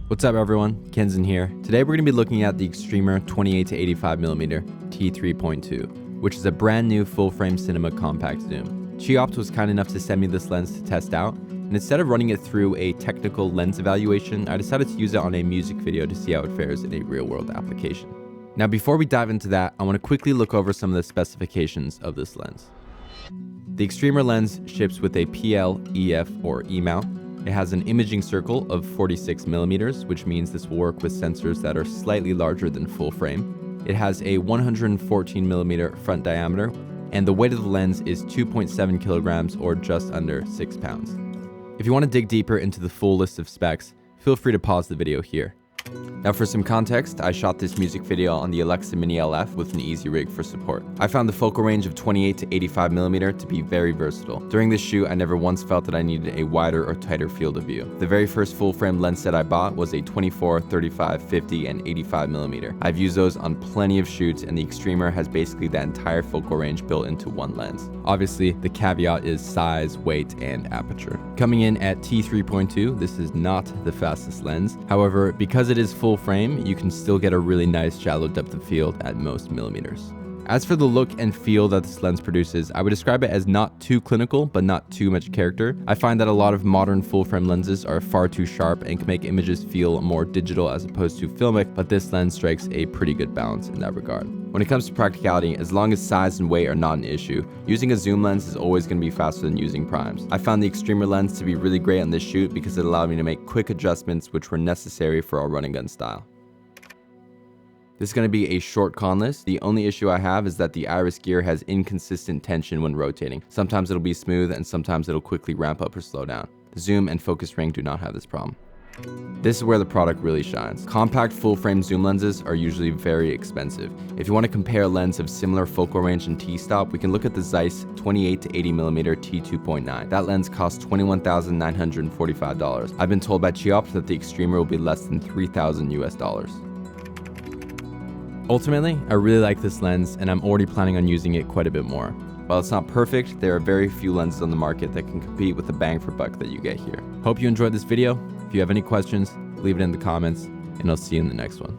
What's up everyone, Kenzen here. Today we're going to be looking at the XTREME 28-85mm T3.2, which is a brand new full-frame cinema compact zoom. Chiopt was kind enough to send me this lens to test out, and instead of running it through a technical lens evaluation, I decided to use it on a music video to see how it fares in a real-world application. Now before we dive into that, I want to quickly look over some of the specifications of this lens. The XTREME lens ships with a PL, EF, or E mount. It has an imaging circle of 46mm, which means this will work with sensors that are slightly larger than full frame. It has a 114mm front diameter, and the weight of the lens is 2.7 kilograms or just under 6 pounds. If you want to dig deeper into the full list of specs, feel free to pause the video here. Now for some context, I shot this music video on the Alexa Mini LF with an easy rig for support. I found the focal range of 28-85mm to be very versatile. During this shoot, I never once felt that I needed a wider or tighter field of view. The very first full frame lens set I bought was a 24, 35, 50, and 85mm. I've used those on plenty of shoots, and the XTREME has basically that entire focal range built into one lens. Obviously, the caveat is size, weight, and aperture. Coming in at T3.2, this is not the fastest lens. However, because it is full frame, you can still get a really nice shallow depth of field at most millimeters. As for the look and feel that this lens produces, I would describe it as not too clinical, but not too much character. I find that a lot of modern full-frame lenses are far too sharp and can make images feel more digital as opposed to filmic, but this lens strikes a pretty good balance in that regard. When it comes to practicality, as long as size and weight are not an issue, using a zoom lens is always going to be faster than using primes. I found the XTREME lens to be really great on this shoot because it allowed me to make quick adjustments which were necessary for our run and gun style. This is going to be a short con list. The only issue I have is that the iris gear has inconsistent tension when rotating. Sometimes it'll be smooth and sometimes it'll quickly ramp up or slow down. The zoom and focus ring do not have this problem. This is where the product really shines. Compact full-frame zoom lenses are usually very expensive. If you want to compare a lens of similar focal range and t-stop, we can look at the Zeiss 28-80mm T2.9. That lens costs $21,945. I've been told by Chiopt that the XTREME will be less than $3,000 US. Ultimately, I really like this lens and I'm already planning on using it quite a bit more. While it's not perfect, there are very few lenses on the market that can compete with the bang for buck that you get here. Hope you enjoyed this video. If you have any questions, leave it in the comments, and I'll see you in the next one.